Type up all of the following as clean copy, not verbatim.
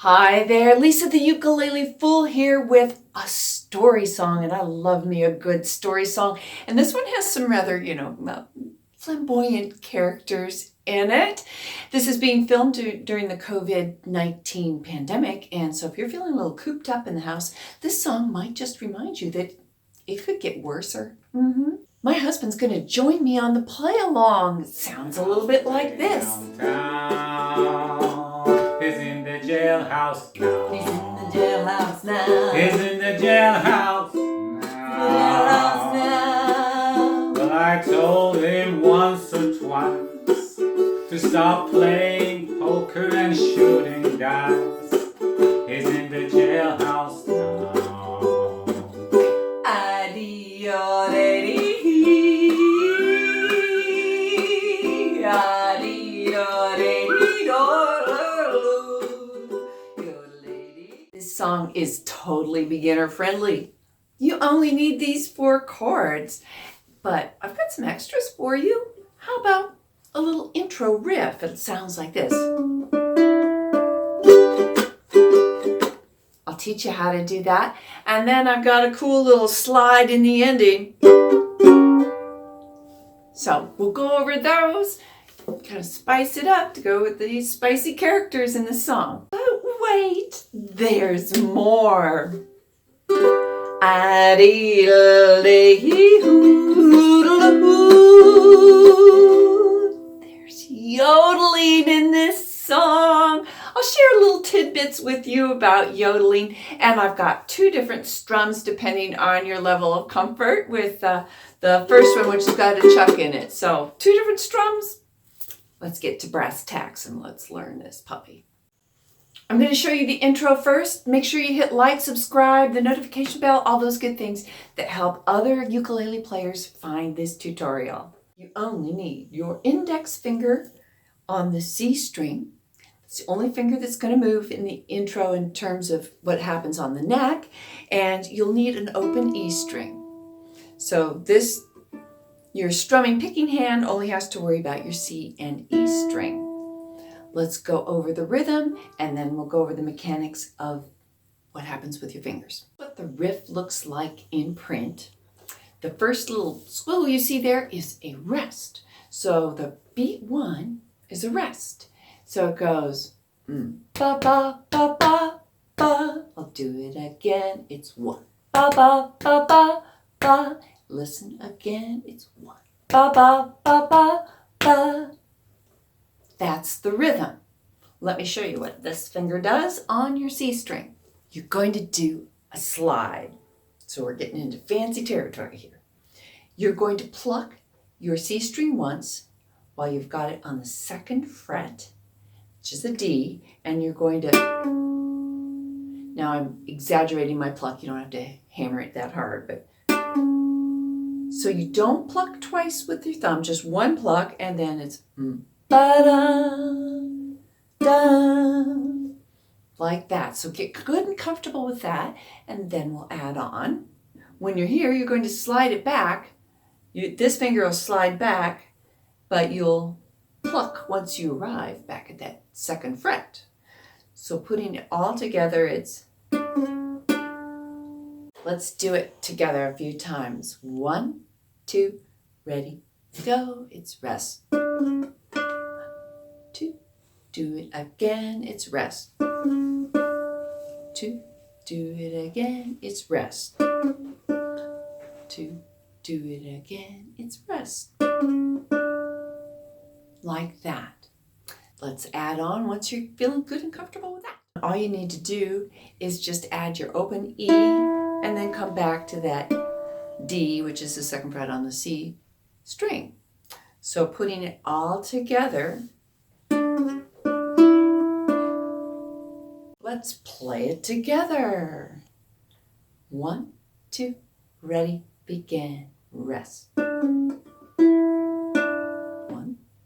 Hi there, Lisa the Ukulele Fool here with a story song, and I love me a good story song. And this one has some rather, flamboyant characters in it. This is being filmed during the COVID-19 pandemic, and so if you're feeling a little cooped up in the house, this song might just remind you that it could get worser. My husband's going to join me on the play-along. It sounds a little bit like this. He's in the jailhouse now. He's in the jailhouse now. He's in the jailhouse now. Well, I told him once or twice to stop playing poker and shooting dice. He's in the jailhouse now. This song is totally beginner friendly. You only need these 4 chords, but I've got some extras for you. How about a little intro riff? It sounds like this. I'll teach you how to do that. And then I've got a cool little slide in the ending. So we'll go over those, kind of spice it up to go with these spicy characters in the song. But wait, there's more. There's yodeling in this song. I'll share little tidbits with you about yodeling, and I've got 2 different strums depending on your level of comfort with the first one, which has got a chuck in it. So 2 different strums. Let's get to brass tacks and let's learn this puppy. I'm going to show you the intro first. Make sure you hit like, subscribe, the notification bell, all those good things that help other ukulele players find this tutorial. You only need your index finger on the C string. It's the only finger that's going to move in the intro in terms of what happens on the neck, and you'll need an open E string. So your strumming picking hand only has to worry about your C and E string. Let's go over the rhythm, and then we'll go over the mechanics of what happens with your fingers. What the riff looks like in print. The first little squiggle you see there is a rest. So the beat 1 is a rest. So it goes ba ba ba ba ba. I'll do it again. It's 1 ba ba ba ba ba. Listen again. It's 1 ba ba ba ba ba. That's the rhythm. Let me show you what this finger does on your C string. You're going to do a slide. So we're getting into fancy territory here. You're going to pluck your C string once while you've got it on the 2nd fret, which is a D, and you're going to, now I'm exaggerating my pluck, you don't have to hammer it that hard, but so you don't pluck twice with your thumb, just 1 pluck, and then it's ba-da-da, like that. So get good and comfortable with that, and then we'll add on. When you're here, you're going to slide it back. This finger will slide back, but you'll pluck once you arrive back at that 2nd fret. So putting it all together, it's, let's do it together a few times. 1, 2, ready, go. It's rest. 2, do it again, it's rest. 2, do it again, it's rest. 2, do it again, it's rest. Like that. Let's add on once you're feeling good and comfortable with that. All you need to do is just add your open E and then come back to that D, which is the 2nd fret on the C string. So putting it all together, let's play it together. 1, 2, ready, begin, rest. 1,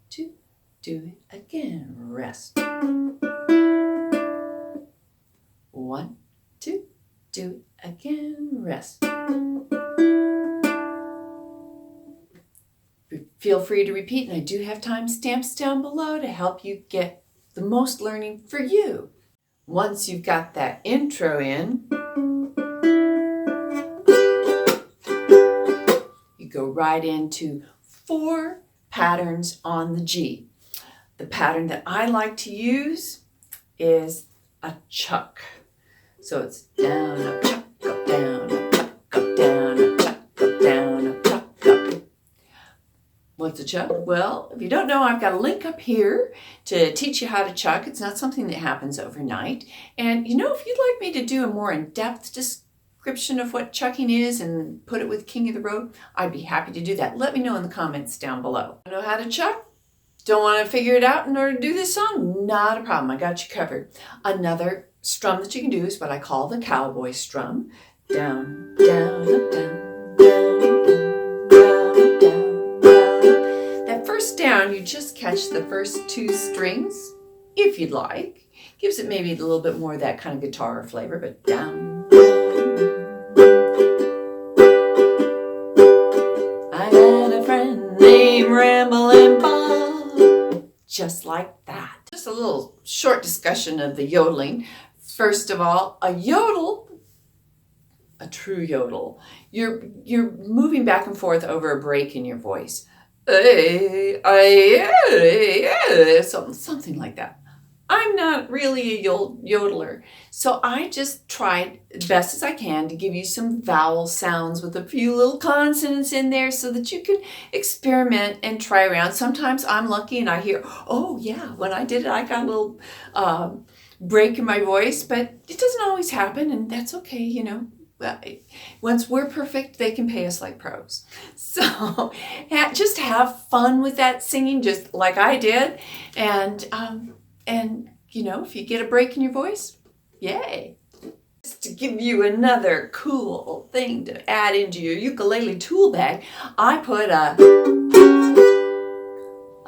2, do it again, rest. 1, 2, do it again, rest. Feel free to repeat, and I do have timestamps down below to help you get the most learning for you. Once you've got that intro in, you go right into 4 patterns on the G. The pattern that I like to use is a chuck. So it's down, up, chuck, up, down, up, chuck, up, down, up, chuck, up, down, up, chuck, up. What's a chuck? Well, if you don't know, I've got a link up here to teach you how to chuck. It's not something that happens overnight. And you know, if you'd like me to do a more in-depth description of what chucking is and put it with King of the Road, I'd be happy to do that. Let me know in the comments down below. Know how to chuck? Don't want to figure it out in order to do this song? Not a problem. I got you covered. Another strum that you can do is what I call the Cowboy Strum. Down, down, up, down, down, down, down, down. That first down, you just catch the first 2 strings, if you'd like. Gives it maybe a little bit more of that kind of guitar flavor, but down, down. I got a friend named Ramblin' Bob. Just like that. Just a little short discussion of the yodeling. First of all, a yodel, a true yodel, you're moving back and forth over a break in your voice. Something like that. I'm not really a yodeler, so I just tried as best as I can to give you some vowel sounds with a few little consonants in there so that you can experiment and try around. Sometimes I'm lucky and I hear, oh yeah, when I did it, I got a little break in my voice, but it doesn't always happen, and that's okay, you know. Once we're perfect, they can pay us like pros. So just have fun with that singing, just like I did, and you know, if you get a break in your voice, yay. Just to give you another cool thing to add into your ukulele tool bag, I put a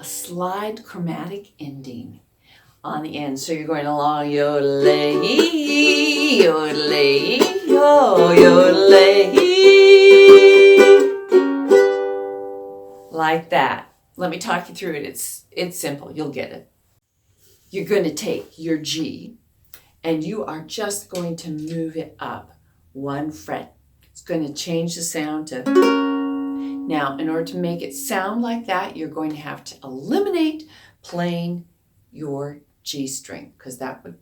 slide chromatic ending on the end. So you're going along, yodelay, yodelay, yo, yodelay, like that. Let me talk you through it. It's simple. You'll get it. You're going to take your G and you are just going to move it up 1 fret. It's going to change the sound to... Now, in order to make it sound like that, you're going to have to eliminate playing your G string, because that would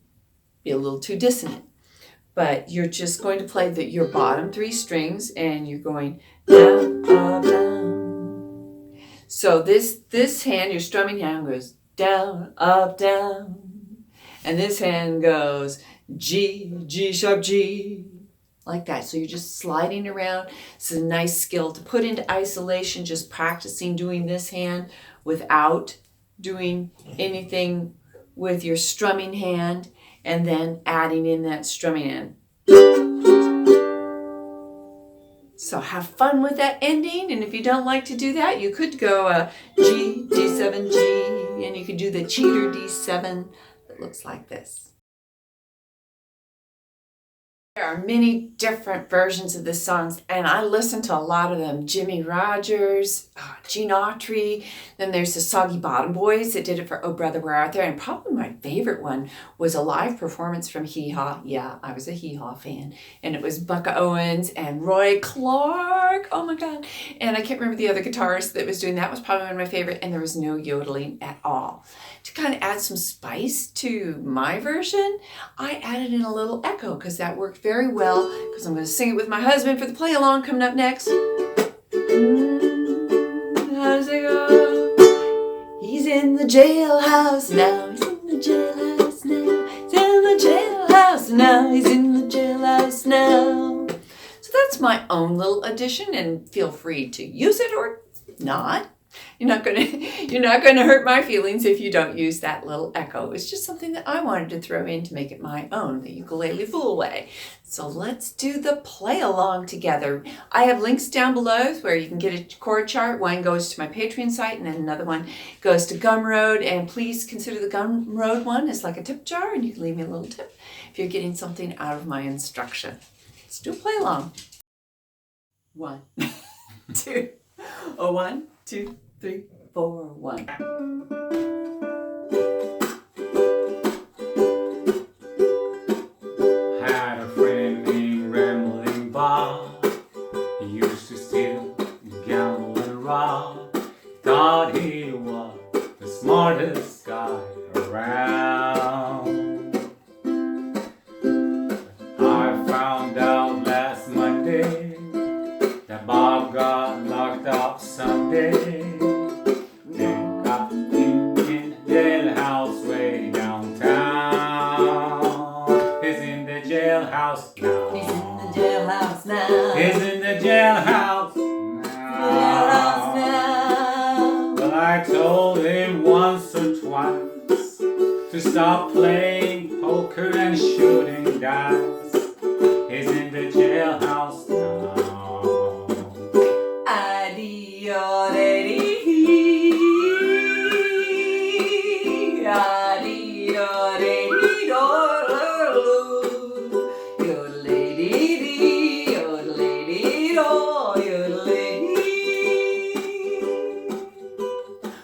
be a little too dissonant. But you're just going to play your bottom 3 strings, and you're going down, up, down. So this hand, your strumming hand, goes down, up, down. And this hand goes G, G sharp, G, like that. So you're just sliding around. It's a nice skill to put into isolation, just practicing doing this hand without doing anything with your strumming hand, and then adding in that strumming hand. So have fun with that ending, and if you don't like to do that, you could go G, D7, G, and you could do the cheater D7 that looks like this. There are many different versions of this song, and I listen to a lot of them. Jimmy Rogers, Gene Autry, then there's the Soggy Bottom Boys that did it for Oh Brother Where Art Thou, and probably my favorite one was a live performance from Hee Haw. Yeah, I was a Hee Haw fan, and it was Bucka Owens and Roy Clark. Oh my God. And I can't remember the other guitarist that was doing that. Was probably one of my favorite, and there was no yodeling at all. To kind of add some spice to my version, I added in a little echo because that worked very well, because I'm going to sing it with my husband for the play along coming up next. How does it go? He's in the jailhouse now. He's in the jailhouse now. He's in the jailhouse now. He's in the jailhouse now. So that's my own little addition, and feel free to use it or not. You're not gonna hurt my feelings if you don't use that little echo. It's just something that I wanted to throw in to make it my own, the ukulele fool way. So let's do the play along together. I have links down below where you can get a chord chart. One goes to my Patreon site, and then another one goes to Gumroad. And please consider the Gumroad one as like a tip jar, and you can leave me a little tip if you're getting something out of my instruction. Let's do a play along. 1, 2, 1, 2, 3, 4, 1. jailhouse now. He's in the jailhouse now. He's in the jailhouse Jailhouse now. now. Well, I told him once or twice to stop playing poker and shooting dice. He's in the jailhouse now.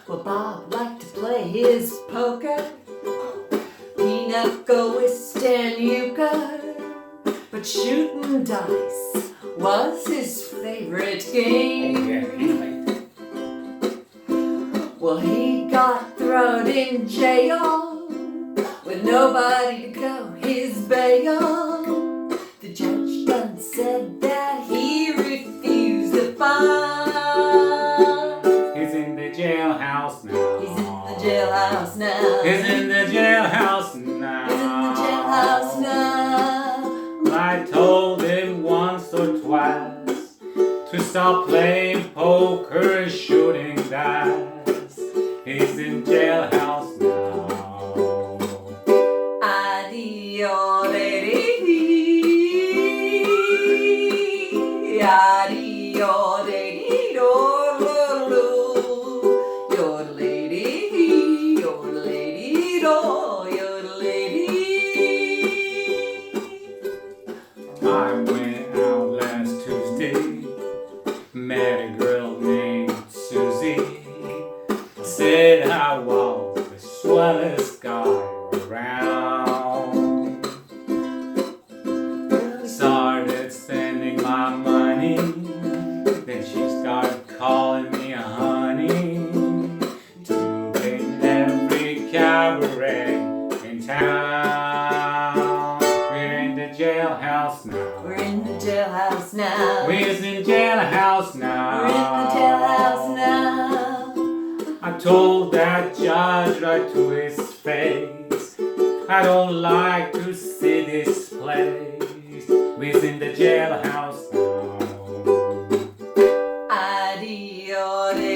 Well, Bob liked to play his poker, pinochle, whist, and euchre, but shooting dice was his favorite game. Well, he got thrown in jail with nobody to go his bail. The judge done said that he refused the fine. He's in the jailhouse now. He's in the jailhouse now. He's in the jailhouse now. He's in the jailhouse now. I told him once or twice to stop playing poker and shooting dice. He's in jailhouse now. I went out last Tuesday, met a girl named Susie. Said I was the swellest guy around. Started spending my money, then she started calling me a honey. To in every cabaret in town. We're in the jailhouse now. We're in the jailhouse now. We're in jailhouse now. We're in the jailhouse now. I told that judge right to his face, I don't like to see this place. We're in the jailhouse now. Adios.